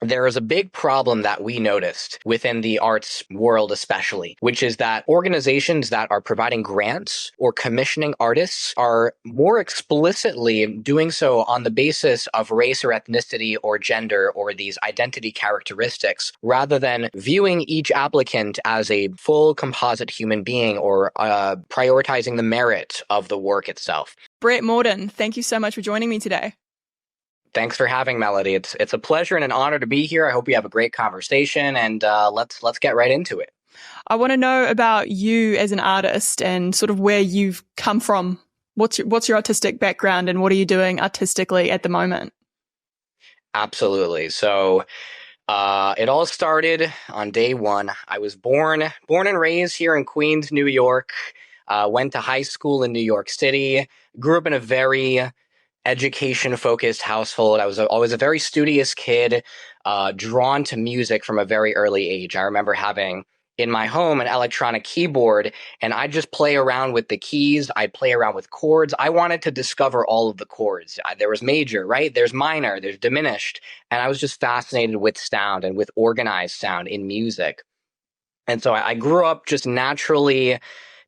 there is a big problem that we noticed within the arts world, especially, which is that organizations that are providing grants or commissioning artists are more explicitly doing so on the basis of race or ethnicity or gender or these identity characteristics, rather than viewing each applicant as a full composite human being or prioritizing the merit of the work itself. Brent Morden, thank you so much for joining me today. Thanks for having Melody. It's a pleasure and an honor to be here. I hope we have a great conversation, and let's get right into it. I want to know about you as an artist and sort of where you've come from. What's your artistic background, and what are you doing artistically at the moment? Absolutely. So it all started on day one. I was born and raised here in Queens, New York. Went to high school in New York City. Grew up in a very education-focused household. I was always a very studious kid, drawn to music from a very early age. I remember having in my home an electronic keyboard, and I'd just play around with the keys. I'd play around with chords. I wanted to discover all of the chords. There was major, right? There's minor, there's diminished. And I was just fascinated with sound and with organized sound in music. And so I grew up just naturally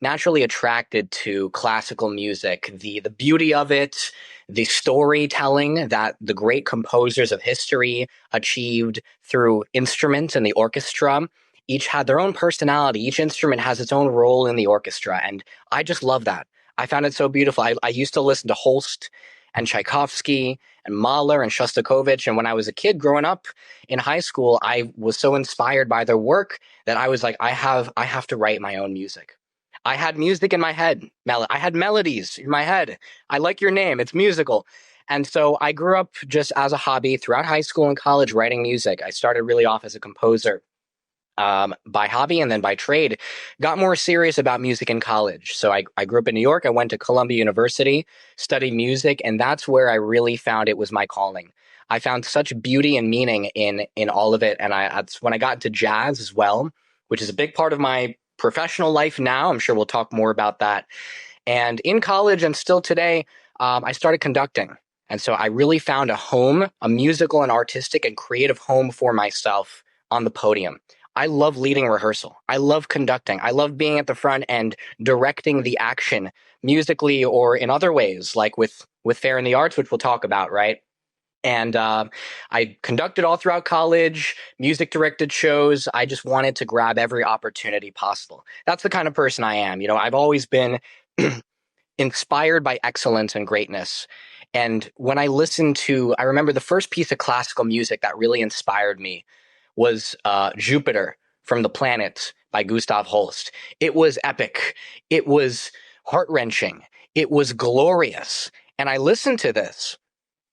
attracted to classical music, the beauty of it, the storytelling that the great composers of history achieved through instruments and the orchestra. Each had their own personality. Each instrument has its own role in the orchestra. And I just love that. I found it so beautiful. I used to listen to Holst and Tchaikovsky and Mahler and Shostakovich. And when I was a kid growing up in high school, I was so inspired by their work that I was like, I have to write my own music. I had music in my head. I had melodies in my head. I like your name. It's musical. And so I grew up just as a hobby throughout high school and college writing music. I started really off as a composer by hobby and then by trade. Got more serious about music in college. So I grew up in New York. I went to Columbia University, studied music, and that's where I really found it was my calling. I found such beauty and meaning in all of it. And that's when I got into jazz as well, which is a big part of my professional life now. I'm sure we'll talk more about that. And in college and still today, I started conducting. And so I really found a home, a musical and artistic and creative home for myself on the podium. I love leading rehearsal. I love conducting. I love being at the front and directing the action musically or in other ways, like with Fair in the Arts, which we'll talk about, right? And I conducted all throughout college, music directed shows. I just wanted to grab every opportunity possible. That's the kind of person I am. I've always been inspired by excellence and greatness. And when I remember the first piece of classical music that really inspired me was Jupiter from the Planets by Gustav Holst. It was epic. It was heart-wrenching. It was glorious. And I listened to this.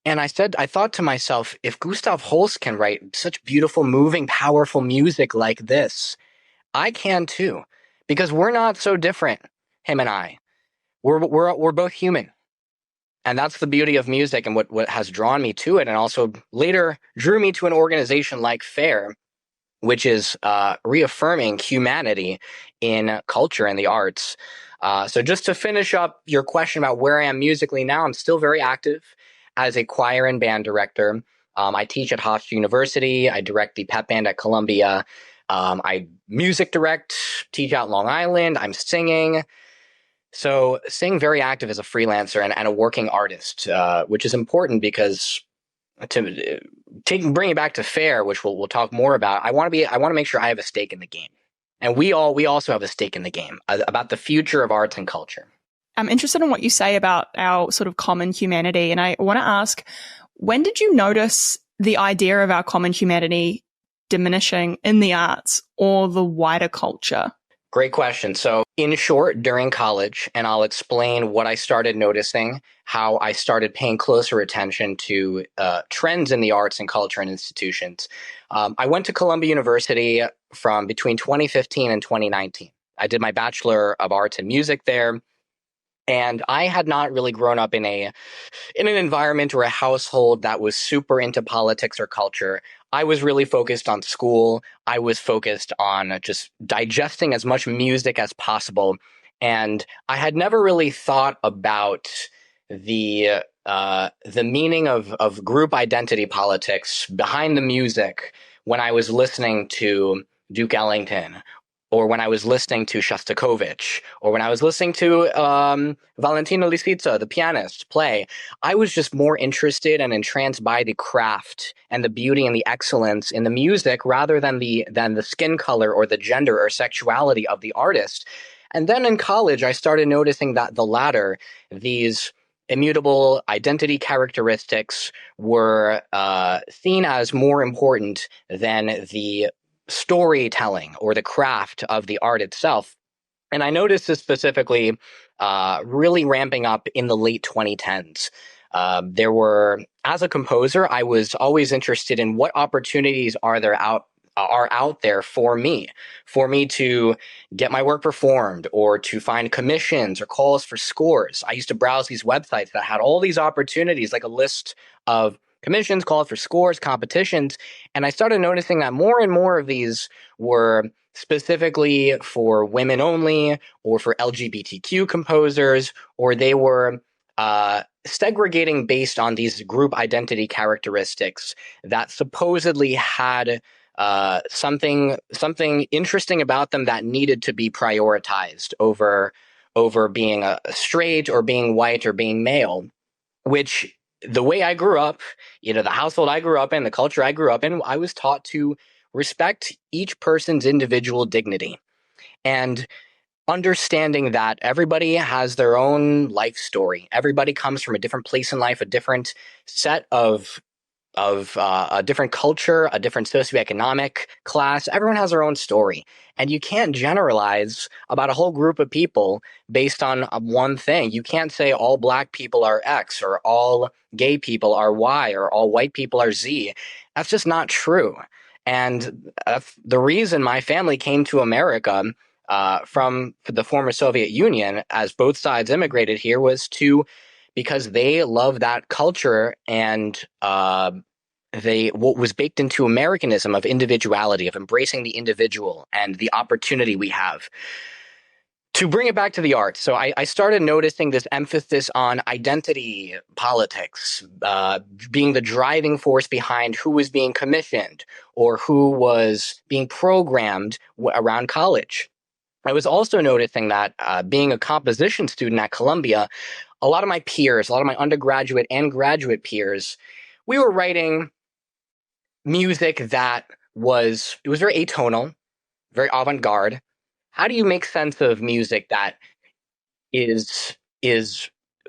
And I thought to myself, if Gustav Holst can write such beautiful, moving, powerful music like this, I can too. Because we're not so different, him and I. We're both human. And that's the beauty of music and what has drawn me to it, and also later drew me to an organization like FAIR, which is reaffirming humanity in culture and the arts. So just to finish up your question about where I am musically now, I'm still very active as a choir and band director. I teach at Hofstra University. I direct the pep band at Columbia. I music direct, teach out in Long Island. I'm singing. So staying very active as a freelancer and a working artist, which is important because bring it back to FAIR, which we'll talk more about. I want to make sure I have a stake in the game. And we also have a stake in the game about the future of arts and culture. I'm interested in what you say about our sort of common humanity. And I want to ask, when did you notice the idea of our common humanity diminishing in the arts or the wider culture? Great question. So in short, during college, and I'll explain what I started noticing, how I started paying closer attention to trends in the arts and culture and institutions. I went to Columbia University from between 2015 and 2019. I did my Bachelor of Arts in Music there. And I had not really grown up in an environment or a household that was super into politics or culture. I was really focused on school. I was focused on just digesting as much music as possible. And I had never really thought about the the meaning of group identity politics behind the music when I was listening to Duke Ellington, or when I was listening to Shostakovich, or when I was listening to Valentino Lisitsa, the pianist, play. I was just more interested and entranced by the craft and the beauty and the excellence in the music rather than the skin color or the gender or sexuality of the artist. And then in college, I started noticing that the latter, these immutable identity characteristics, were seen as more important than the storytelling or the craft of the art itself. And I noticed this specifically really ramping up in the late 2010s. As a composer, I was always interested in what opportunities are out there for me to get my work performed or to find commissions or calls for scores. I used to browse these websites that had all these opportunities, like a list of commissions, calls for scores, competitions. And I started noticing that more and more of these were specifically for women only or for LGBTQ composers, or they were segregating based on these group identity characteristics that supposedly had something interesting about them that needed to be prioritized over being a straight or being white or being male, which the way I grew up, the household I grew up in, the culture I grew up in, I was taught to respect each person's individual dignity and understanding that everybody has their own life story. Everybody comes from a different place in life, a different set of a different culture, a different socioeconomic class. Everyone has their own story. And you can't generalize about a whole group of people based on one thing. You can't say all black people are X or all gay people are Y or all white people are Z. That's just not true. And the reason my family came to America from the former Soviet Union, as both sides immigrated here, was because they love that culture and what was baked into Americanism of individuality, of embracing the individual and the opportunity we have. To bring it back to the arts, so I started noticing this emphasis on identity politics being the driving force behind who was being commissioned or who was being programmed around college. I was also noticing that being a composition student at Columbia, a lot of my peers, a lot of my undergraduate and graduate peers, we were writing music that was very atonal, very avant-garde. How do you make sense of music that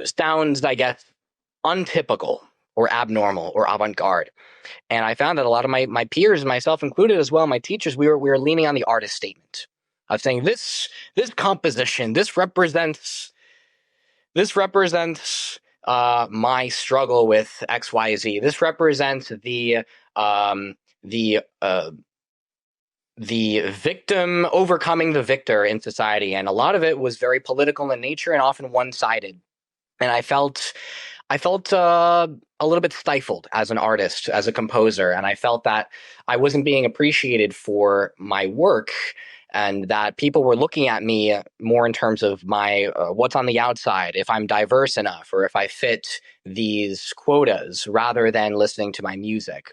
sounds, I guess, untypical or abnormal or avant-garde? And I found that a lot of my peers, myself included as well, my teachers, we were leaning on the artist statement of saying this composition, this represents my struggle with XYZ. This represents the victim overcoming the victor in society. And a lot of it was very political in nature and often one-sided. And I felt a little bit stifled as an artist, as a composer. And I felt that I wasn't being appreciated for my work, and that people were looking at me more in terms of my what's on the outside, if I'm diverse enough, or if I fit these quotas, rather than listening to my music.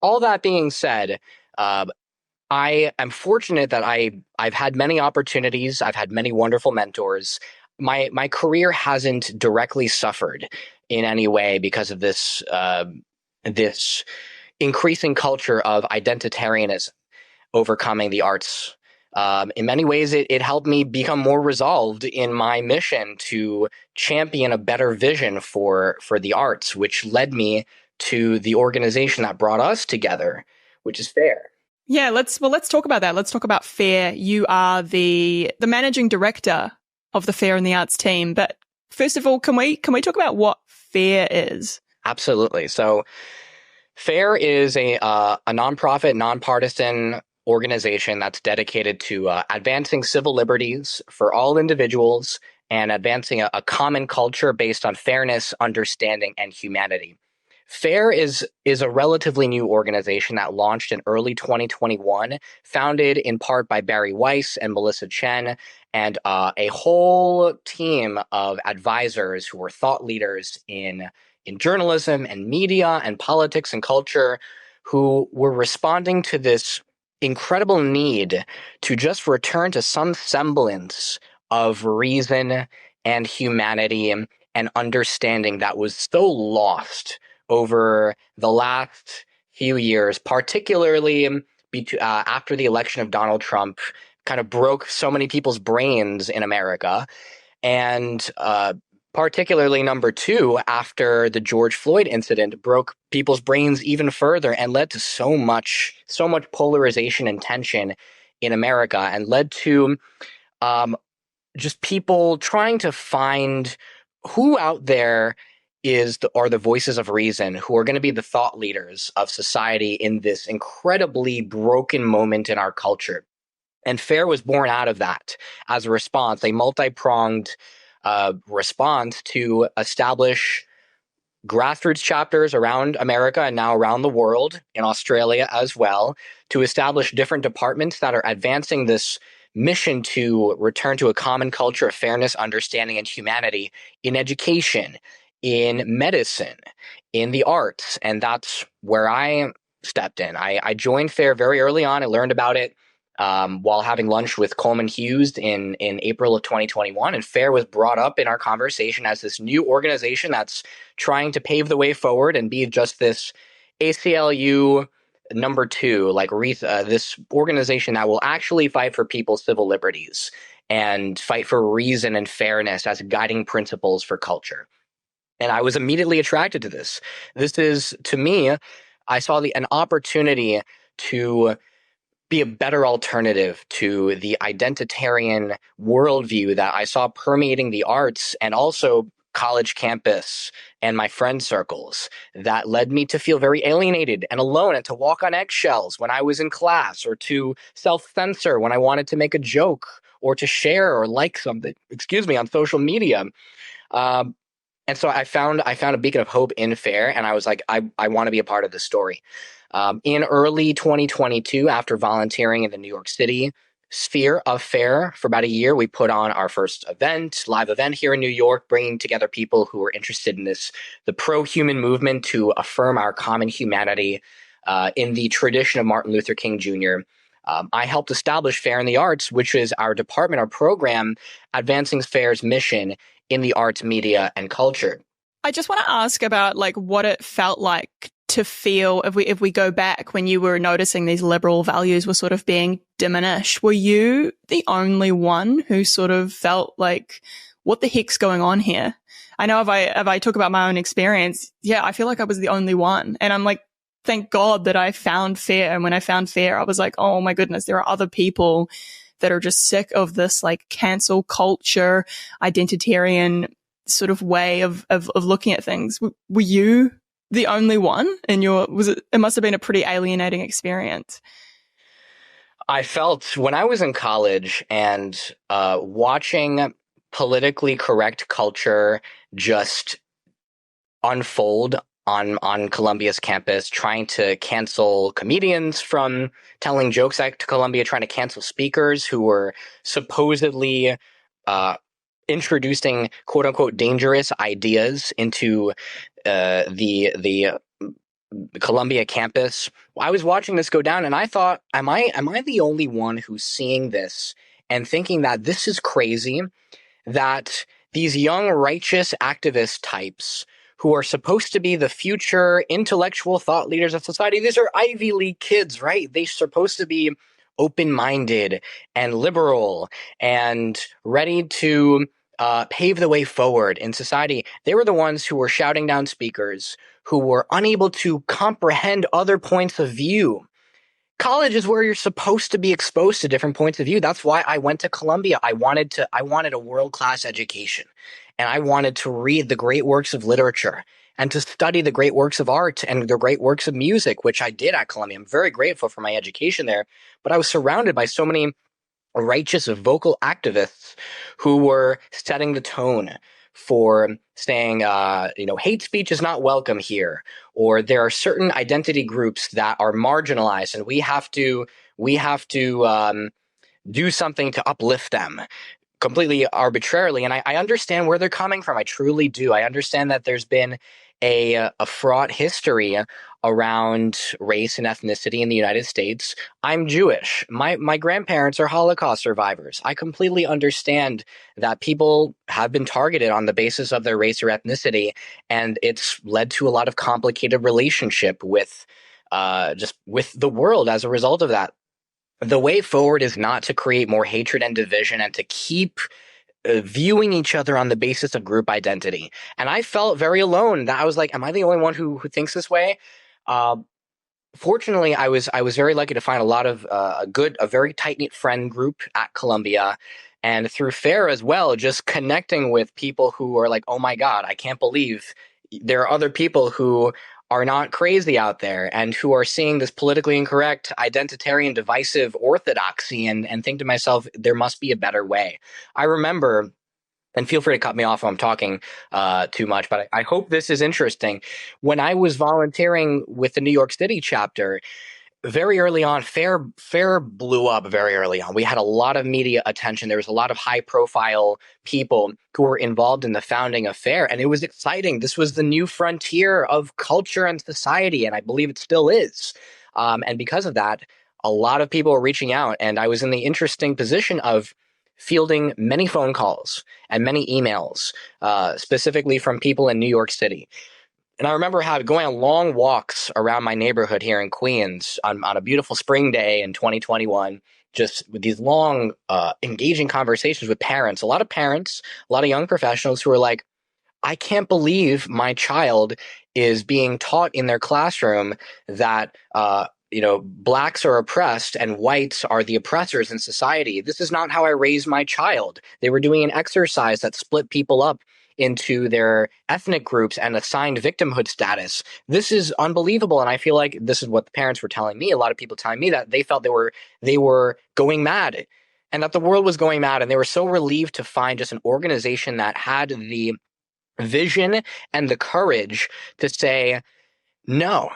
All that being said, I am fortunate that I've had many opportunities. I've had many wonderful mentors. My career hasn't directly suffered in any way because of this increasing culture of identitarianism overcoming the arts. In many ways, it helped me become more resolved in my mission to champion a better vision for the arts, which led me to the organization that brought us together, which is FAIR. Yeah, let's talk about that. Let's talk about FAIR. You are the managing director of the FAIR and the Arts team. But first of all, can we talk about what FAIR is? Absolutely. So FAIR is a nonprofit, nonpartisan organization that's dedicated to advancing civil liberties for all individuals and advancing a common culture based on fairness, understanding, and humanity. FAIR is a relatively new organization that launched in early 2021, founded in part by Barry Weiss and Melissa Chen, and a whole team of advisors who were thought leaders in in journalism and media and politics and culture who were responding to this incredible need to just return to some semblance of reason and humanity and understanding that was so lost over the last few years, particularly after the election of Donald Trump kind of broke so many people's brains in America. And particularly number two, after the George Floyd incident broke people's brains even further and led to so much polarization and tension in America, and led to just people trying to find who out there are the voices of reason, who are going to be the thought leaders of society in this incredibly broken moment in our culture. And FAIR was born out of that as a response, a multi-pronged response to establish grassroots chapters around America and now around the world, in Australia as well, to establish different departments that are advancing this mission to return to a common culture of fairness, understanding, and humanity in education, in medicine, in the arts. And that's where I stepped in. I joined FAIR very early on. I learned about it while having lunch with Coleman Hughes in April of 2021. And FAIR was brought up in our conversation as this new organization that's trying to pave the way forward and be just this ACLU number two, like this organization that will actually fight for people's civil liberties and fight for reason and fairness as guiding principles for culture. And I was immediately attracted to this. This is, to me, I saw an opportunity to be a better alternative to the identitarian worldview that I saw permeating the arts and also college campus and my friend circles, that led me to feel very alienated and alone and to walk on eggshells when I was in class, or to self-censor when I wanted to make a joke or to share or like something, on social media. And so I found a beacon of hope in FAIR, and I was like, I want to be a part of this story. In early 2022, after volunteering in the New York City sphere of FAIR for about a year, we put on our first live event here in New York, bringing together people who were interested in the pro-human movement to affirm our common humanity in the tradition of Martin Luther King Jr. I helped establish FAIR in the Arts, which is our department, our program, advancing FAIR's mission in the arts, media, and culture. I just want to ask about what it felt like to feel, if we go back when you were noticing these liberal values were sort of being diminished. Were you the only one who sort of felt like, what the heck's going on here? I know if I talk about my own experience, yeah, I feel like I was the only one. And I'm like, thank God that I found FAIR. And when I found FAIR, I was like, oh my goodness, there are other people that are just sick of this cancel culture, identitarian sort of way of looking at things. Were you the only one in it must have been a pretty alienating experience? I felt when I was in college and watching politically correct culture just unfold on Columbia's campus, trying to cancel comedians from telling jokes at Columbia, trying to cancel speakers who were supposedly introducing quote unquote dangerous ideas into the Columbia campus. I was watching this go down and I thought, am I the only one who's seeing this and thinking that this is crazy, that these young righteous activist types who are supposed to be the future intellectual thought leaders of society, these are Ivy League kids, right? They're supposed to be open-minded and liberal and ready to pave the way forward in society. They were the ones who were shouting down speakers, who were unable to comprehend other points of view. College is where you're supposed to be exposed to different points of view. That's why I went to Columbia. I wanted a world-class education, and I wanted to read the great works of literature and to study the great works of art and the great works of music, which I did at Columbia. I'm very grateful for my education there, but I was surrounded by so many righteous vocal activists who were setting the tone for saying, hate speech is not welcome here, or there are certain identity groups that are marginalized, and we have to do something to uplift them completely arbitrarily. And I understand where they're coming from. I truly do. I understand that there's been a fraught history around race and ethnicity in the United States. I'm Jewish. My grandparents are Holocaust survivors. I completely understand that people have been targeted on the basis of their race or ethnicity, and it's led to a lot of complicated relationship with just with the world as a result of that. The way forward is not to create more hatred and division and to keep viewing each other on the basis of group identity. And I felt very alone. That I was like, am I the only one who thinks this way? Uh, Fortunately, I was very lucky to find a lot of a very tight knit friend group at Columbia, and through FAIR as well, just connecting with people who are like, oh my God, I can't believe there are other people who are not crazy out there and who are seeing this politically incorrect, identitarian, divisive orthodoxy, and think to myself, there must be a better way. I remember, and feel free to cut me off if I'm talking too much, but I hope this is interesting. When I was volunteering with the New York City chapter, very early on, Fair blew up very early on. We had a lot of media attention. There was a lot of high profile people who were involved in the founding of Fair, and it was exciting. This was the new frontier of culture and society, and I believe it still is. And because of that, a lot of people were reaching out, and I was in the interesting position of fielding many phone calls and many emails, specifically from people in New York City. And I remember going on long walks around my neighborhood here in Queens on a beautiful spring day in 2021, just with these long, engaging conversations with parents, a lot of young professionals who are like, I can't believe my child is being taught in their classroom that, blacks are oppressed and whites are the oppressors in society. This is not how I raised my child. They were doing an exercise that split people up into their ethnic groups and assigned victimhood status. This is unbelievable. And I feel like this is what the parents were telling me. A lot of people telling me that they felt they were going mad and that the world was going mad. And they were so relieved to find just an organization that had the vision and the courage to say, no,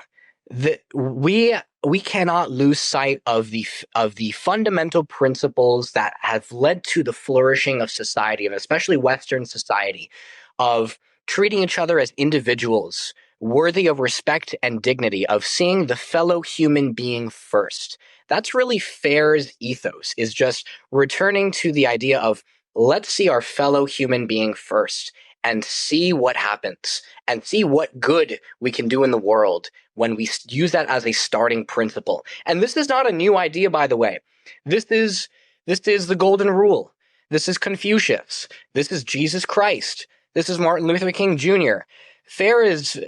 we cannot lose sight of the fundamental principles that have led to the flourishing of society, and especially Western society, of treating each other as individuals worthy of respect and dignity, of seeing the fellow human being first. That's really FAIR's ethos, is just returning to the idea of let's see our fellow human being first and see what happens and see what good we can do in the world when we use that as a starting principle. And this is not a new idea, by the way. This is the golden rule. This is Confucius. This is Jesus Christ. This is Martin Luther King Jr. FAIR is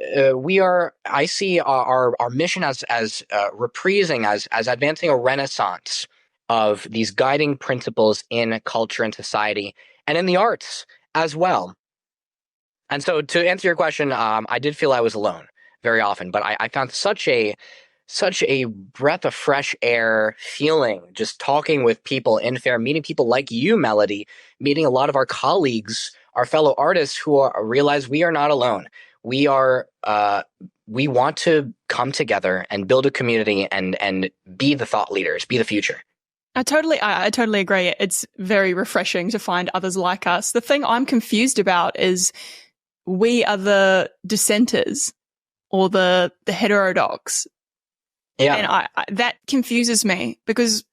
I see our mission as reprising, as advancing a renaissance of these guiding principles in culture and society and in the arts as well. And so to answer your question, I did feel I was alone very often, but I found such a breath of fresh air feeling just talking with people in FAIR, meeting people like you, Melody, meeting a lot of our colleagues, our fellow artists who realize we are not alone. We want to come together and build a community and be the thought leaders, be the future. I totally agree. It's very refreshing to find others like us. The thing I'm confused about is we are the dissenters or the heterodox. Yeah. And that confuses me because,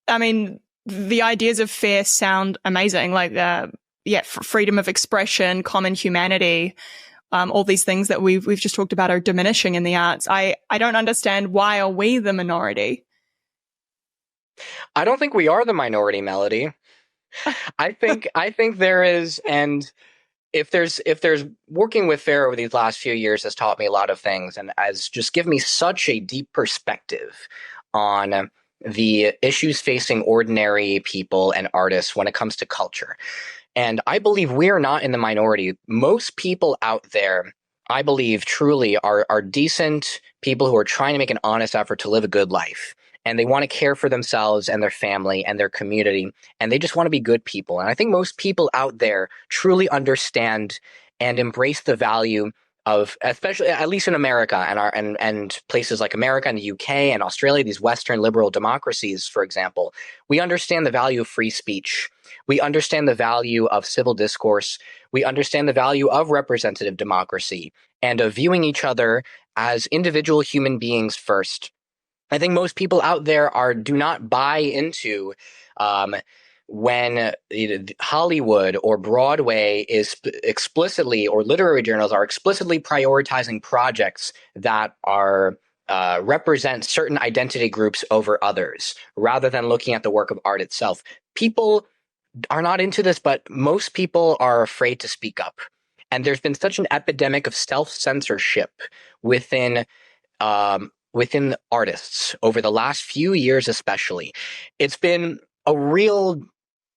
I mean, the ideas of FAIR sound amazing, like, freedom of expression, common humanity, all these things that we've just talked about are diminishing in the arts. I don't understand, why are we the minority? I don't think we are the minority, Melody. I think there is, and if there's working with FAIR over these last few years has taught me a lot of things and has just given me such a deep perspective on the issues facing ordinary people and artists when it comes to culture. And I believe we are not in the minority. Most people out there, I believe, truly are decent people who are trying to make an honest effort to live a good life. And they want to care for themselves and their family and their community. And they just want to be good people. And I think most people out there truly understand and embrace the value of, especially at least in America and places like America and the UK and Australia, these Western liberal democracies, for example, we understand the value of free speech. We understand the value of civil discourse. We understand the value of representative democracy and of viewing each other as individual human beings first. I think most people out there do not buy into um, when Hollywood or Broadway is explicitly, or literary journals are explicitly prioritizing projects that are represent certain identity groups over others, rather than looking at the work of art itself. People are not into this, but most people are afraid to speak up. And there's been such an epidemic of self-censorship within within artists over the last few years, especially. It's been a real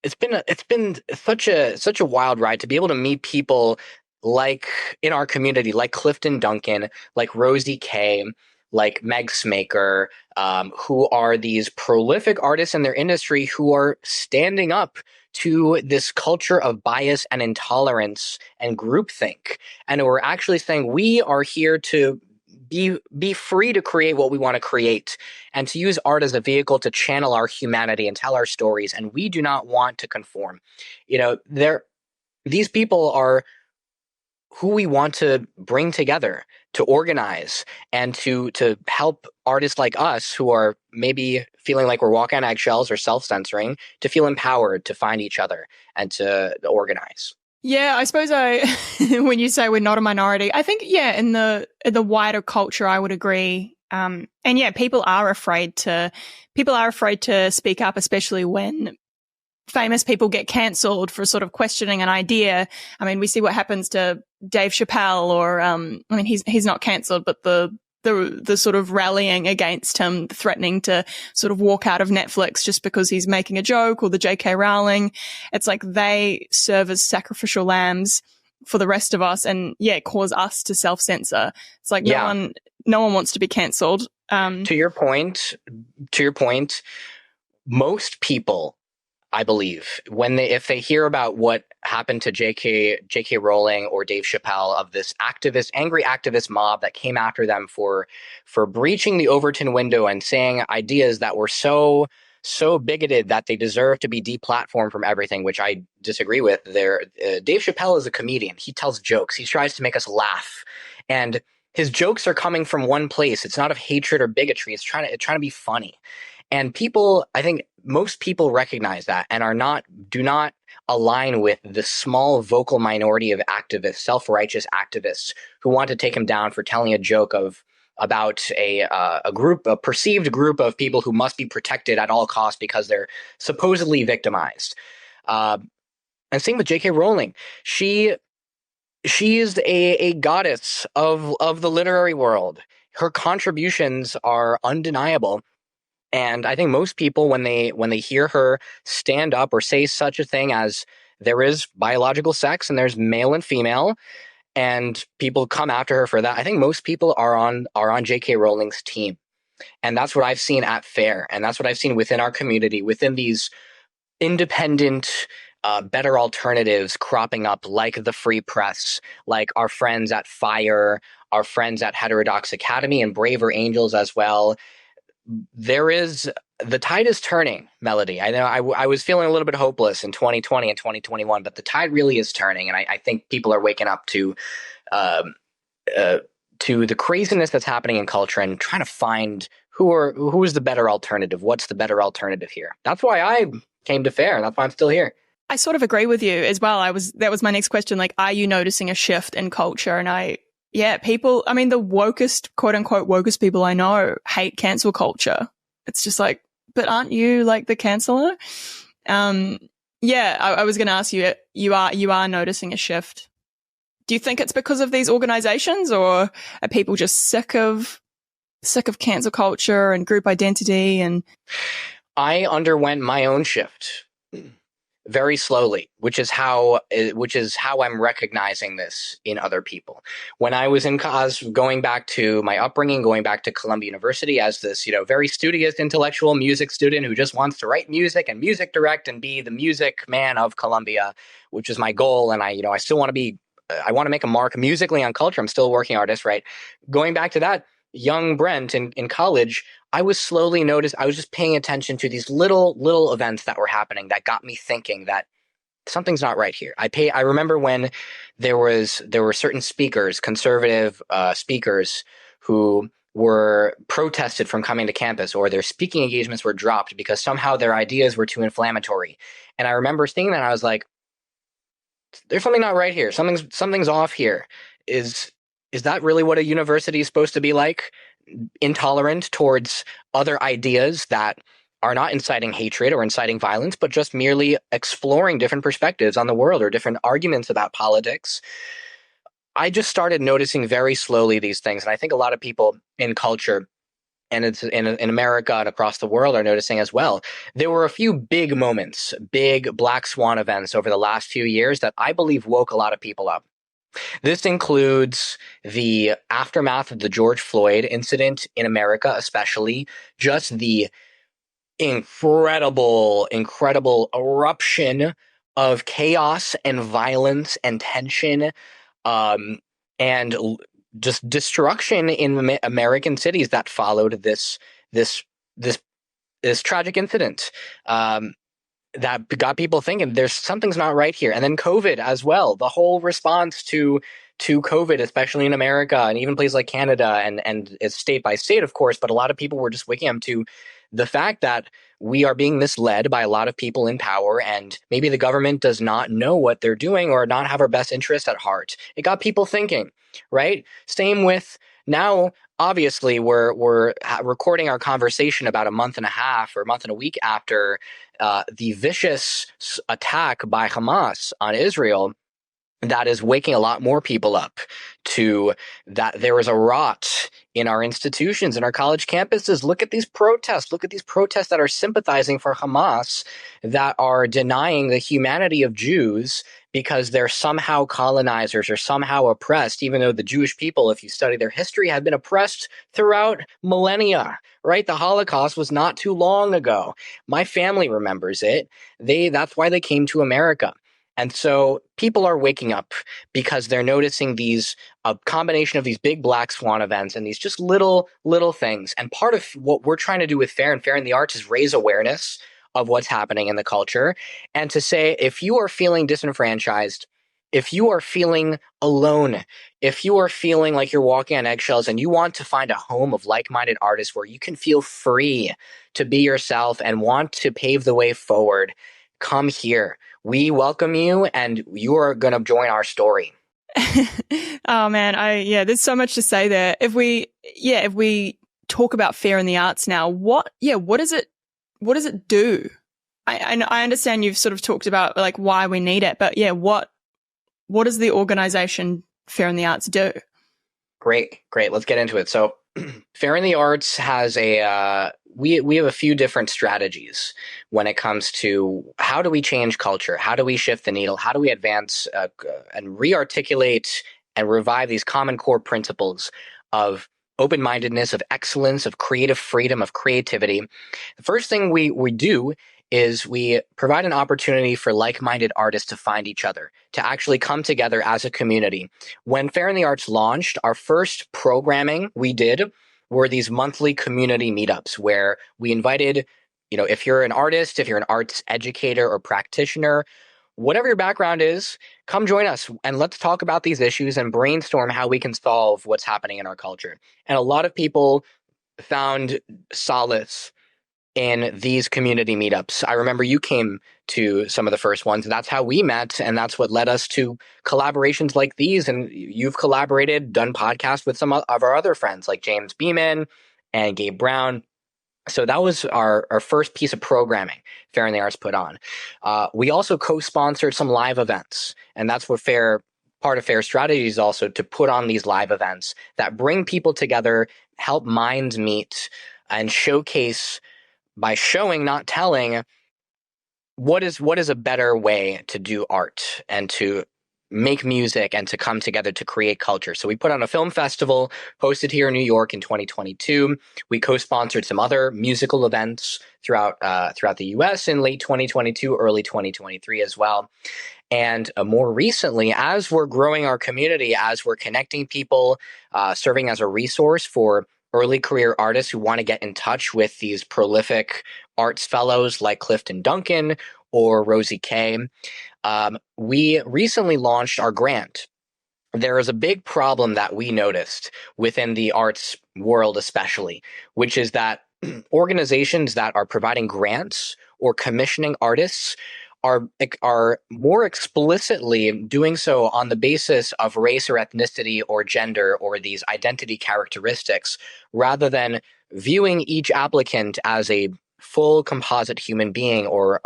it's been such a wild ride to be able to meet people like in our community, like Clifton Duncan, like Rosie Kay, like Meg Smaker, who are these prolific artists in their industry who are standing up to this culture of bias and intolerance and groupthink, and we're actually saying we are here to be free to create what we want to create, and to use art as a vehicle to channel our humanity and tell our stories, and we do not want to conform. These people are who we want to bring together, to organize, and to help artists like us who are maybe feeling like we're walking on eggshells or self-censoring, to feel empowered to find each other and to organize. Yeah, I suppose when you say we're not a minority, I think, yeah, in the wider culture, I would agree. And yeah, people are afraid to speak up, especially when famous people get cancelled for sort of questioning an idea. I mean, we see what happens to Dave Chappelle, or I mean, he's not cancelled, but the sort of rallying against him, threatening to sort of walk out of Netflix just because he's making a joke, or the J.K. Rowling. It's like they serve as sacrificial lambs for the rest of us, and yeah, cause us to self-censor. It's like no one wants to be cancelled. To your point, most people, I believe, if they hear about what happened to J.K. Rowling or Dave Chappelle, of this angry activist mob that came after them for breaching the Overton window and saying ideas that were so bigoted that they deserve to be deplatformed from everything, which I disagree with. Dave Chappelle is a comedian. He tells jokes. He tries to make us laugh, and his jokes are coming from one place. It's not of hatred or bigotry. It's trying to be funny. And people, I think most people recognize that and do not align with the small vocal minority of activists, self-righteous activists, who want to take him down for telling a joke about a perceived group of people who must be protected at all costs because they're supposedly victimized. And same with J.K. Rowling. She is a goddess of the literary world. Her contributions are undeniable. And I think most people, when they hear her stand up or say such a thing as there is biological sex and there's male and female, and people come after her for that, I think most people are on J.K. Rowling's team. And that's what I've seen at FAIR, and that's what I've seen within our community, within these independent, better alternatives cropping up, like the Free Press, like our friends at FIRE, our friends at Heterodox Academy, and Braver Angels as well. The tide is turning, Melody. I know I was feeling a little bit hopeless in 2020 and 2021, but the tide really is turning, and I think people are waking up to the craziness that's happening in culture and trying to find who is the better alternative. What's the better alternative here? That's why I came to FAIR, and that's why I'm still here. I sort of agree with you as well. That was my next question. Like, are you noticing a shift in culture? And people, I mean, the wokest, quote unquote, wokest people I know hate cancel culture. It's just like, but aren't you like the canceller? I was going to ask you, you are noticing a shift. Do you think it's because of these organizations, or are people just sick of cancel culture and group identity? And I underwent my own shift very slowly, which is how I'm recognizing this in other people. When I was in going back to my upbringing, going back to Columbia University as this, very studious intellectual music student who just wants to write music and music direct and be the music man of Columbia, which is my goal. And I still want to I want to make a mark musically on culture. I'm still a working artist, right? Going back to that, young Brent in college, I was slowly I was just paying attention to these little events that were happening that got me thinking that something's not right here. I remember when there were certain speakers, conservative speakers, who were protested from coming to campus, or their speaking engagements were dropped because somehow their ideas were too inflammatory. And I remember seeing that, and I was like, there's something not right here. Something's off here. Is that really what a university is supposed to be like? Intolerant towards other ideas that are not inciting hatred or inciting violence, but just merely exploring different perspectives on the world or different arguments about politics. I just started noticing very slowly these things. And I think a lot of people in culture, and it's in America and across the world, are noticing as well. There were a few big moments, big black swan events over the last few years that I believe woke a lot of people up. This includes the aftermath of the George Floyd incident in America, especially just the incredible eruption of chaos and violence and tension, and just destruction in American cities that followed this this tragic incident. That got people thinking something's not right here. And then COVID as well, the whole response to COVID, especially in America and even places like Canada, and it's state by state, of course, but a lot of people were just waking up to the fact that we are being misled by a lot of people in power, and maybe the government does not know what they're doing or not have our best interest at heart. It got people thinking, right? Same with now. Obviously, we're recording our conversation about a month and a half or a month and a week after the vicious attack by Hamas on Israel. That is waking a lot more people up to that there is a rot in our institutions, in our college campuses. Look at these protests. Look at these protests that are sympathizing for Hamas, that are denying the humanity of Jews because they're somehow colonizers or somehow oppressed, even though the Jewish people, if you study their history, have been oppressed throughout millennia, right? The Holocaust was not too long ago. My family remembers it. That's why they came to America. And so people are waking up because they're noticing a combination of these big black swan events and these just little things. And part of what we're trying to do with Fair and Fair in the Arts is raise awareness of what's happening in the culture, and to say, if you are feeling disenfranchised, if you are feeling alone, if you are feeling like you're walking on eggshells and you want to find a home of like-minded artists where you can feel free to be yourself and want to pave the way forward, come here. We welcome you, and you are going to join our story. Oh man, there's so much to say there. If we talk about Fair in the Arts now, what does it do? I understand you've sort of talked about like why we need it, but what does the organization Fair in the Arts do? Great. Let's get into it. So Fair in the Arts has we have a few different strategies when it comes to how do we change culture? How do we shift the needle? How do we advance and re-articulate and revive these common core principles of open-mindedness, of excellence, of creative freedom, of creativity? The first thing we do is we provide an opportunity for like-minded artists to find each other, to actually come together as a community. When Fair in the Arts launched, our first programming we did were these monthly community meetups where we invited, if you're an artist, if you're an arts educator or practitioner, whatever your background is, come join us and let's talk about these issues and brainstorm how we can solve what's happening in our culture. And a lot of people found solace in these community meetups. I remember you came to some of the first ones. That's how we met, and that's what led us to collaborations like these. And you've collaborated, done podcasts with some of our other friends like James Beeman and Gabe Brown. So that was our first piece of programming Fair in the Arts put on. We also co-sponsored some live events, and that's what part of Fair strategy is also to put on these live events that bring people together, help minds meet, and showcase, by showing, not telling, what is a better way to do art and to make music and to come together to create culture. So we put on a film festival hosted here in New York in 2022. We co-sponsored some other musical events throughout the US in late 2022, early 2023 as well. And more recently, as we're growing our community, as we're connecting people, serving as a resource for early career artists who want to get in touch with these prolific arts fellows like Clifton Duncan or Rosie K. We recently launched our grant. There is a big problem that we noticed within the arts world, especially, which is that organizations that are providing grants or commissioning artists are more explicitly doing so on the basis of race or ethnicity or gender or these identity characteristics, rather than viewing each applicant as a full composite human being or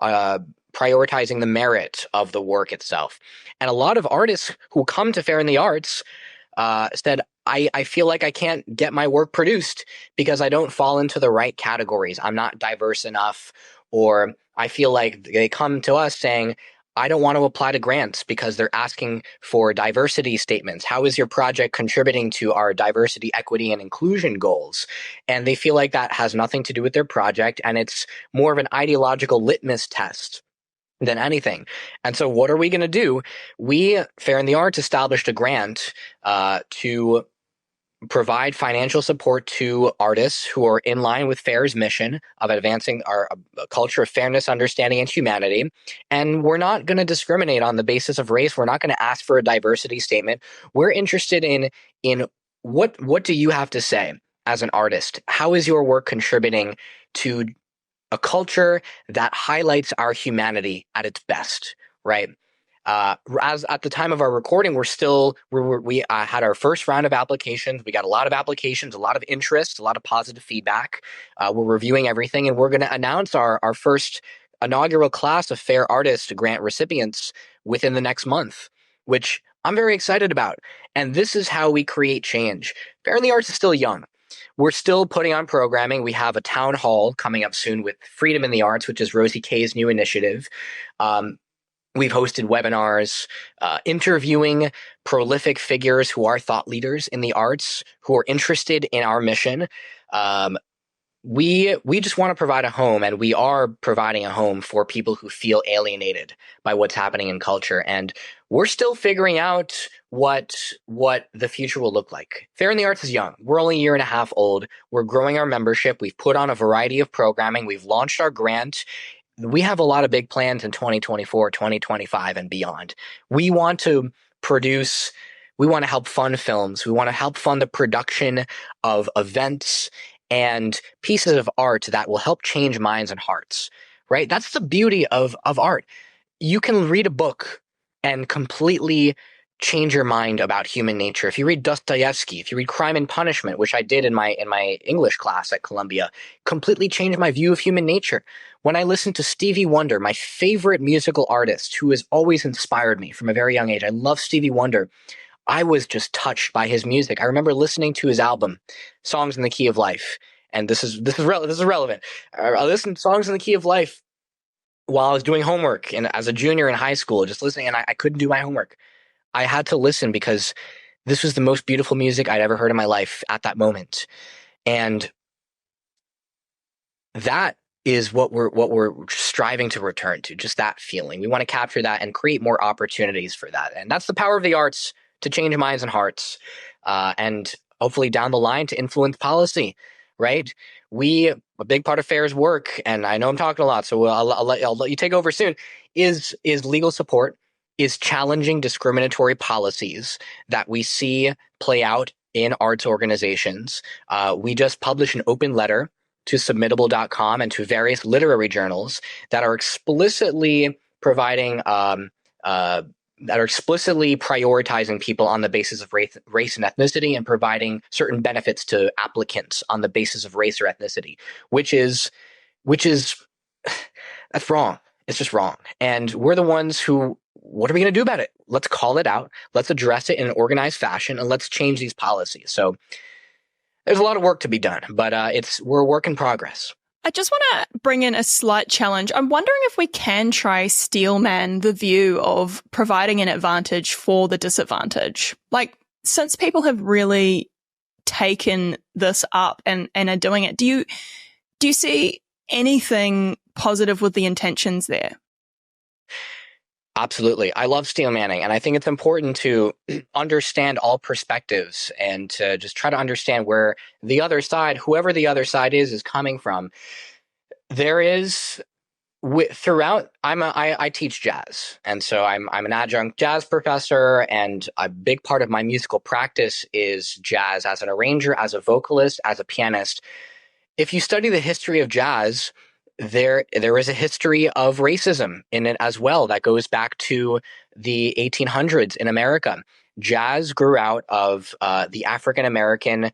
prioritizing the merit of the work itself. And a lot of artists who come to Fair in the Arts said, I feel like I can't get my work produced because I don't fall into the right categories. I'm not diverse enough. Or I feel like they come to us saying, I don't want to apply to grants because they're asking for diversity statements. How is your project contributing to our diversity, equity, and inclusion goals? And they feel like that has nothing to do with their project, and it's more of an ideological litmus test than anything. And so what are we going to do? We, Fair in the Arts, established a grant to provide financial support to artists who are in line with Fair's mission of advancing our culture of fairness, understanding, and humanity. And we're not going to discriminate on the basis of race. We're not going to ask for a diversity statement. We're interested in what do you have to say as an artist? How is your work contributing to a culture that highlights our humanity at its best, right? As at the time of our recording, we had our first round of applications. We got a lot of applications, a lot of interest, a lot of positive feedback. We're reviewing everything, and we're going to announce our first inaugural class of Fair Artist grant recipients within the next month, which I'm very excited about. And this is how we create change. Fair in the Arts is still young. We're still putting on programming. We have a town hall coming up soon with Freedom in the Arts, which is Rosie K's new initiative. We've hosted webinars, interviewing prolific figures who are thought leaders in the arts, who are interested in our mission. We just want to provide a home, and we are providing a home for people who feel alienated by what's happening in culture. And we're still figuring out what the future will look like. Fair in the Arts is young. We're only a year and a half old. We're growing our membership. We've put on a variety of programming. We've launched our grant. We have a lot of big plans in 2024, 2025, and beyond. We want to help fund films. We want to help fund the production of events and pieces of art that will help change minds and hearts, right? That's the beauty of art. You can read a book and completely change your mind about human nature. If you read Dostoevsky, if you read Crime and Punishment, which I did in my English class at Columbia, completely changed my view of human nature. When I listened to Stevie Wonder, my favorite musical artist who has always inspired me from a very young age, I love Stevie Wonder. I was just touched by his music. I remember listening to his album, Songs in the Key of Life, and this is relevant. I listened to Songs in the Key of Life while I was doing homework and as a junior in high school, just listening, and I couldn't do my homework. I had to listen because this was the most beautiful music I'd ever heard in my life at that moment. And that is what we're striving to return to, just that feeling. We want to capture that and create more opportunities for that. And that's the power of the arts to change minds and hearts, and hopefully down the line to influence policy, right? A big part of Fair's work, and I know I'm talking a lot, so I'll let you take over soon, is legal support, is challenging discriminatory policies that we see play out in arts organizations. We just published an open letter to submittable.com and to various literary journals that are explicitly providing that are explicitly prioritizing people on the basis of race and ethnicity, and providing certain benefits to applicants on the basis of race or ethnicity, which is that's wrong. It's just wrong. And we're the ones who, what are we going to do about it? Let's call it out. Let's address it in an organized fashion, and let's change these policies. So there's a lot of work to be done, but we're a work in progress. I just want to bring in a slight challenge. I'm wondering if we can try steelman the view of providing an advantage for the disadvantage. Like, since people have really taken this up and are doing it, do you see anything positive with the intentions there? Absolutely. I love steel manning, and I think it's important to understand all perspectives and to just try to understand where the other side, whoever the other side is coming from. There is throughout, I teach jazz, and so I'm an adjunct jazz professor, and a big part of my musical practice is jazz as an arranger, as a vocalist, as a pianist. If you study the history of jazz, there is a history of racism in it as well that goes back to the 1800s in America. Jazz grew out of the African American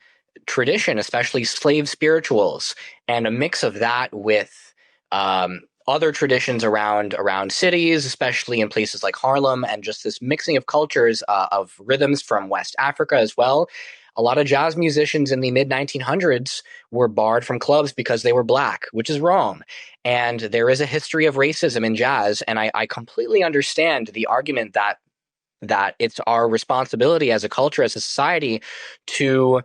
tradition, especially slave spirituals, and a mix of that with other traditions around cities, especially in places like Harlem, and just this mixing of cultures of rhythms from West Africa as well. A lot of jazz musicians in the mid 1900s were barred from clubs because they were black, which is wrong. And there is a history of racism in jazz, and I completely understand the argument that it's our responsibility as a culture, as a society, to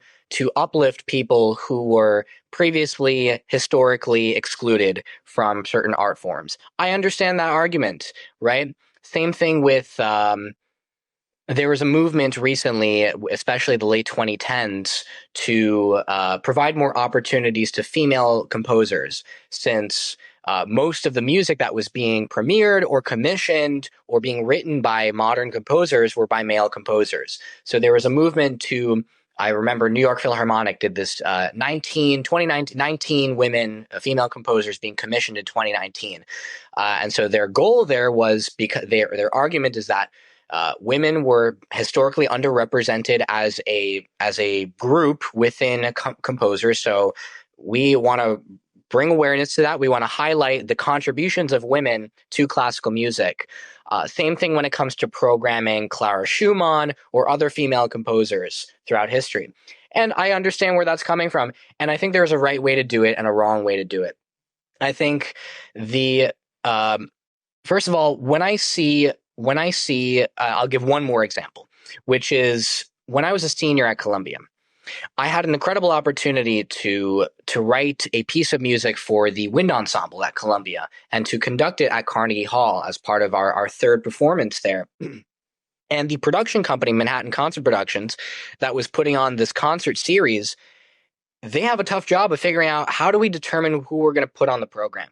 uplift people who were previously historically excluded from certain art forms. I understand that argument, right? Same thing with there was a movement recently, especially the late 2010s, to provide more opportunities to female composers, since most of the music that was being premiered or commissioned or being written by modern composers were by male composers. So there was a movement to, I remember New York Philharmonic did this 19 women, female composers being commissioned in 2019. And so their goal there was, because their argument is that women were historically underrepresented as a group within composers. So we want to bring awareness to that. We want to highlight the contributions of women to classical music. Same thing when it comes to programming Clara Schumann or other female composers throughout history. And I understand where that's coming from. And I think there's a right way to do it and a wrong way to do it. I think first of all, when I see, I'll give one more example, which is when I was a senior at Columbia, I had an incredible opportunity to write a piece of music for the wind ensemble at Columbia and to conduct it at Carnegie Hall as part of our third performance there. And the production company, Manhattan Concert Productions, that was putting on this concert series, they have a tough job of figuring out, how do we determine who we're going to put on the program?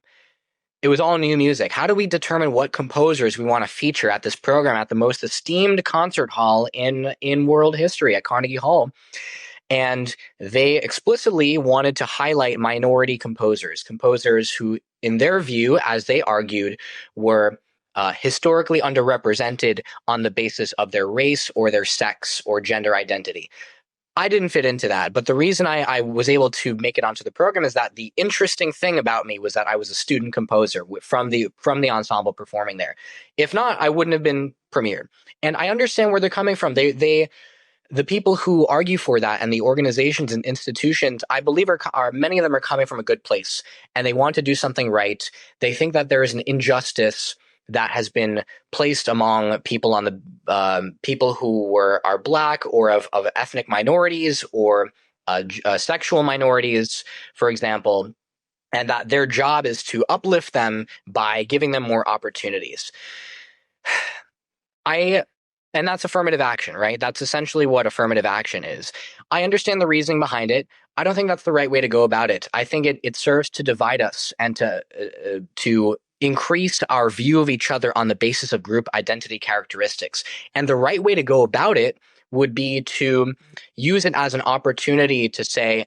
It was all new music. How do we determine what composers we want to feature at this program at the most esteemed concert hall in world history, at Carnegie Hall? And they explicitly wanted to highlight minority composers who, in their view, as they argued, were historically underrepresented on the basis of their race or their sex or gender identity. I didn't fit into that, but the reason I was able to make it onto the program is that the interesting thing about me was that I was a student composer from the ensemble performing there. If not, I wouldn't have been premiered. And I understand where they're coming from. The people who argue for that, and the organizations and institutions, I believe are many of them are coming from a good place, and they want to do something right. They think that there is an injustice that has been placed among people on the people who are black or of ethnic minorities or sexual minorities, for example, and that their job is to uplift them by giving them more opportunities. And that's affirmative action, right? That's essentially what affirmative action is. I understand the reasoning behind it. I don't think that's the right way to go about it. I think it serves to divide us and to increase our view of each other on the basis of group identity characteristics. And the right way to go about it would be to use it as an opportunity to say,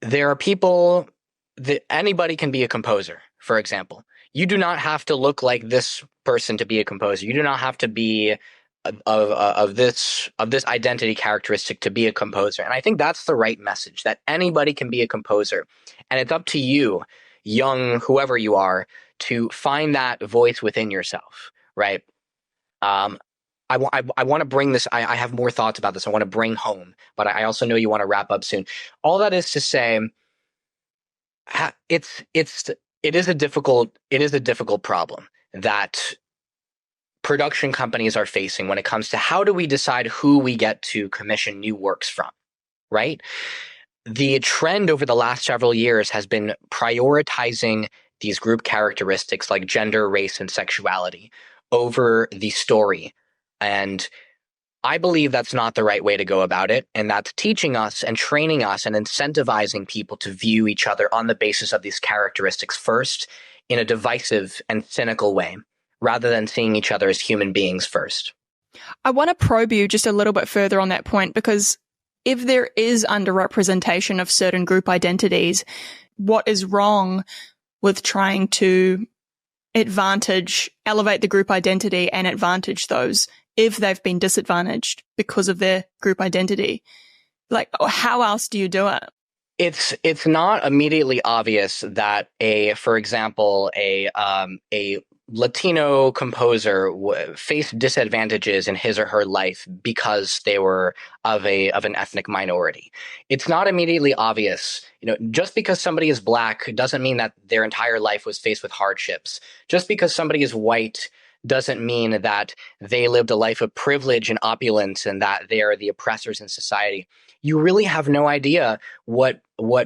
there are people that anybody can be a composer, for example. You do not have to look like this person to be a composer. You do not have to be of this identity characteristic to be a composer. And I think that's the right message, that anybody can be a composer. And it's up to you, young, whoever you are, to find that voice within yourself, right? I want to bring this, I have more thoughts about this. I want to bring home, but I also know you want to wrap up soon. All that is to say, it is a difficult problem that production companies are facing when it comes to how do we decide who we get to commission new works from, right? The trend over the last several years has been prioritizing these group characteristics like gender, race, and sexuality over the story. And I believe that's not the right way to go about it. And that's teaching us and training us and incentivizing people to view each other on the basis of these characteristics first in a divisive and cynical way, rather than seeing each other as human beings first. I want to probe you just a little bit further on that point, because if there is underrepresentation of certain group identities, what is wrong with trying to elevate the group identity and advantage those if they've been disadvantaged because of their group identity? Like, how else do you do it? It's not immediately obvious that for example, a Latino composer faced disadvantages in his or her life because they were of an ethnic minority. It's not immediately obvious. Just because somebody is black doesn't mean that their entire life was faced with hardships. Just because somebody is white doesn't mean that they lived a life of privilege and opulence and that they are the oppressors in society. You really have no idea what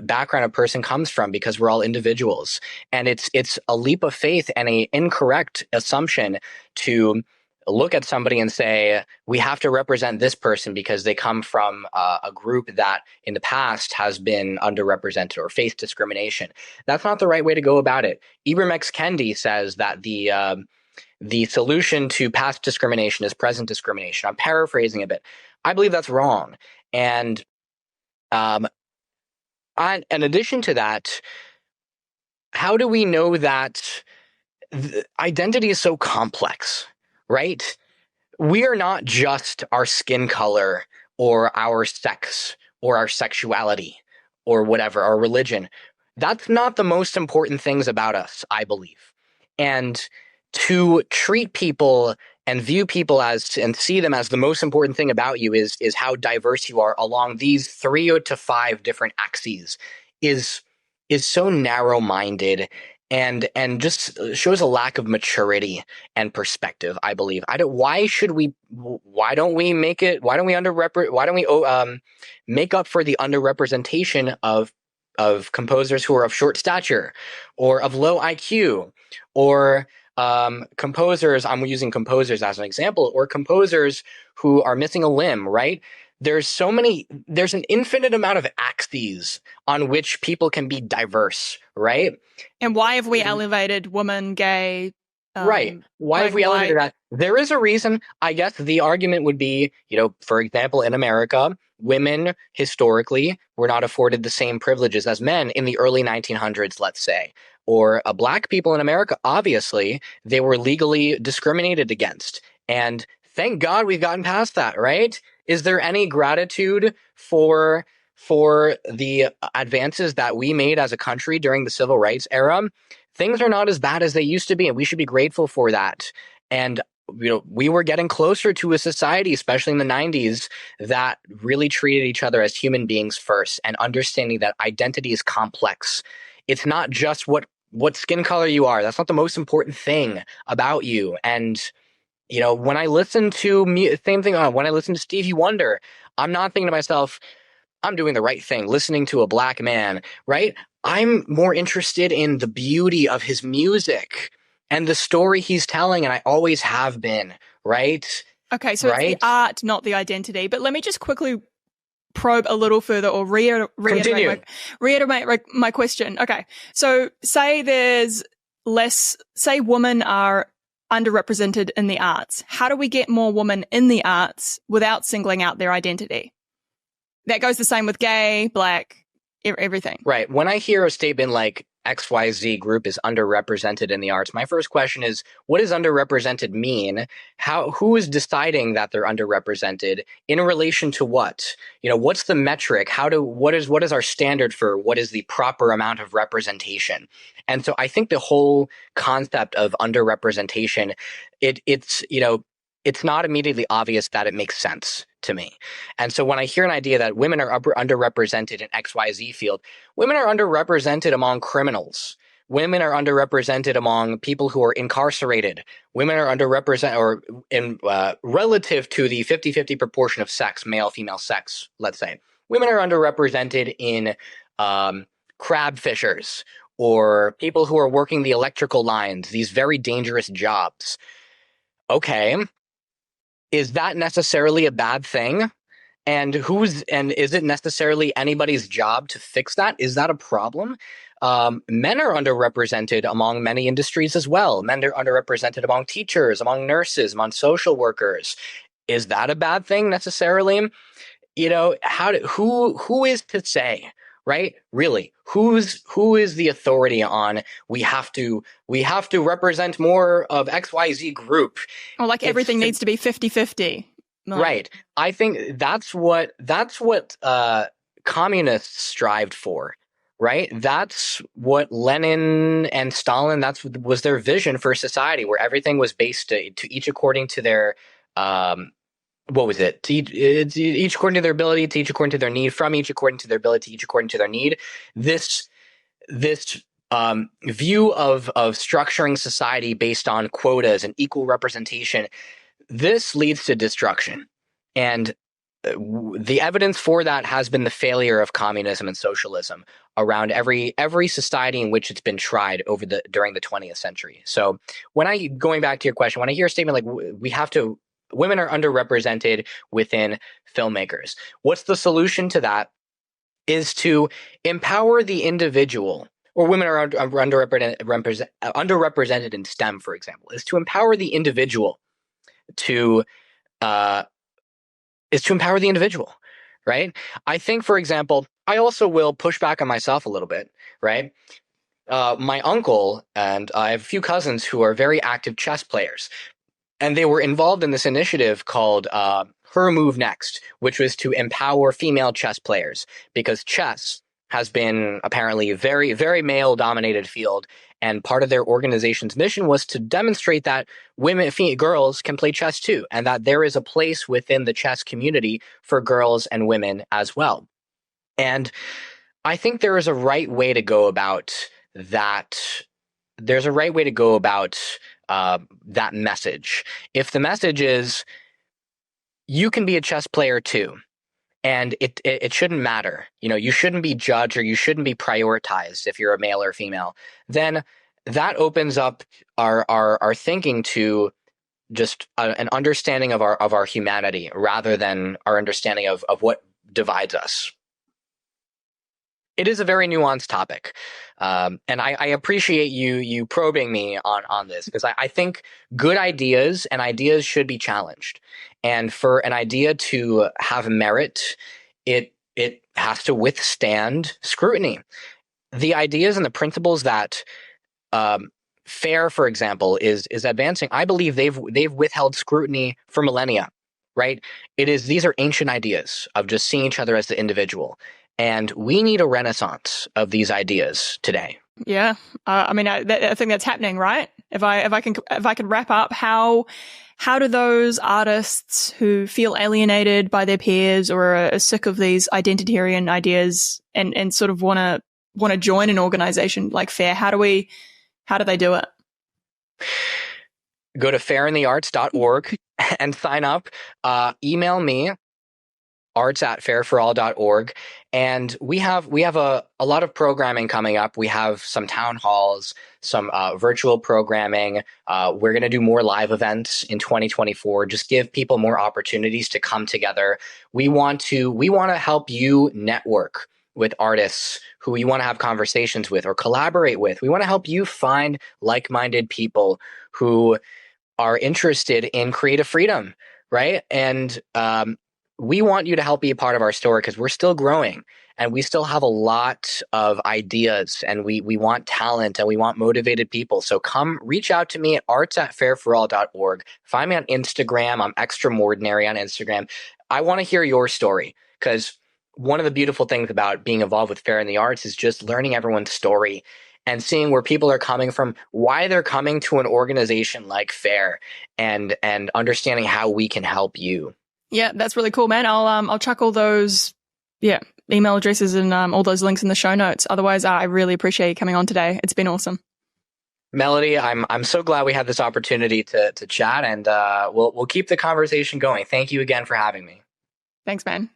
background a person comes from, because we're all individuals. And it's a leap of faith and an incorrect assumption to look at somebody and say, we have to represent this person because they come from a group that in the past has been underrepresented or faced discrimination. That's not the right way to go about it. Ibram X. Kendi says that the solution to past discrimination is present discrimination. I'm paraphrasing a bit. I believe that's wrong. And in addition to that, how do we know that identity is so complex, right? We are not just our skin color or our sex or our sexuality or whatever, our religion. That's not the most important things about us, I believe. And to treat people and view people as and see them as the most important thing about you is how diverse you are along these 3 to 5 different axes is so narrow-minded and just shows a lack of maturity and perspective, I believe. Why don't we make up for the underrepresentation of composers who are of short stature or of low IQ or composers, I'm using composers as an example, or composers who are missing a limb, right? There's an infinite amount of axes on which people can be diverse, right? And why have we elevated women, gay? Right. Why have we elevated that? There is a reason. I guess the argument would be, for example, in America, women historically were not afforded the same privileges as men in the early 1900s, let's say. Or black people in America, obviously, they were legally discriminated against. And thank God we've gotten past that, right? Is there any gratitude for the advances that we made as a country during the civil rights era? Things are not as bad as they used to be, and we should be grateful for that. And we were getting closer to a society, especially in the 90s, that really treated each other as human beings first, and understanding that identity is complex. It's not just what skin color you are. That's not the most important thing about you. And when I listen to when I listen to Stevie Wonder, I'm not thinking to myself, I'm doing the right thing, listening to a black man, right? I'm more interested in the beauty of his music and the story he's telling, and I always have been, right? Okay, so It's the art, not the identity. But let me just quickly probe a little further or reiterate my question. Okay, so say women are underrepresented in the arts. How do we get more women in the arts without singling out their identity? That goes the same with gay, black, everything. Right. When I hear a statement like XYZ group is underrepresented in the arts, my first question is, what does underrepresented mean? Who is deciding that they're underrepresented in relation to what? What's the metric? What is our standard for what is the proper amount of representation? And so I think the whole concept of underrepresentation, it's not immediately obvious that it makes sense to me. And so when I hear an idea that women are underrepresented in XYZ field, women are underrepresented among criminals. Women are underrepresented among people who are incarcerated. Women are underrepresented or in relative to the 50-50 proportion of sex, male-female sex, let's say. Women are underrepresented in crab fishers or people who are working the electrical lines, these very dangerous jobs. Okay. Is that necessarily a bad thing? And is it necessarily anybody's job to fix that? Is that a problem? Men are underrepresented among many industries as well. Men are underrepresented among teachers, among nurses, among social workers. Is that a bad thing necessarily? Who is to say, right? Really, who is the authority on we have to represent more of XYZ group? Or like everything needs to be 50-50. Right. I think that's what communists strived for, right? That's what Lenin and Stalin, was their vision for society, where everything was based to each according to their what was it? Each according to their ability, to each according to their need, from each according to their ability, to each according to their need. This view of structuring society based on quotas and equal representation, this leads to destruction. And the evidence for that has been the failure of communism and socialism around every society in which it's been tried during the 20th century. So going back to your question, when I hear a statement like women are underrepresented within filmmakers, what's the solution to that? Is to empower the individual, or women are underrepresented in STEM, for example, is to empower the individual right? I think, for example, I also will push back on myself a little bit, right? My uncle and I have a few cousins who are very active chess players, and they were involved in this initiative called Her Move Next, which was to empower female chess players, because chess has been apparently a very, very male-dominated field, and part of their organization's mission was to demonstrate that girls can play chess too, and that there is a place within the chess community for girls and women as well. And I think there is a right way to go about that. There's a right way to go about that message. If the message is, you can be a chess player too, and it shouldn't matter, you shouldn't be judged or you shouldn't be prioritized if you're a male or female, then that opens up our thinking to just an understanding of our humanity, rather than our understanding of what divides us. It is a very nuanced topic. And I appreciate you probing me on this, because I think good ideas and ideas should be challenged. And for an idea to have merit, it has to withstand scrutiny. The ideas and the principles that FAIR, for example, is advancing, I believe they've withheld scrutiny for millennia, right? These are ancient ideas of just seeing each other as the individual. And we need a renaissance of these ideas today. Yeah, I think that's happening, right? If I can wrap up, how do those artists who feel alienated by their peers or are sick of these identitarian ideas and sort of want to join an organization like FAIR, how do they do it? Go to fairinthearts.org and sign up. Email me, arts@fairforall.org. And we have a lot of programming coming up. We have some town halls, some virtual programming. We're going to do more live events in 2024. Just give people more opportunities to come together. We want to help you network with artists who you want to have conversations with or collaborate with. We want to help you find like-minded people who are interested in creative freedom, right? And we want you to help be a part of our story, because we're still growing and we still have a lot of ideas, and we want talent and we want motivated people. So come reach out to me at arts@fairforall.org. Find me on Instagram. I'm extramordinary on Instagram. I want to hear your story, because one of the beautiful things about being involved with Fair in the Arts is just learning everyone's story and seeing where people are coming from, why they're coming to an organization like Fair, and understanding how we can help you. Yeah, that's really cool, man. I'll chuck all those email addresses and all those links in the show notes. Otherwise, I really appreciate you coming on today. It's been awesome. Melody, I'm so glad we had this opportunity to chat, and we'll keep the conversation going. Thank you again for having me. Thanks, man.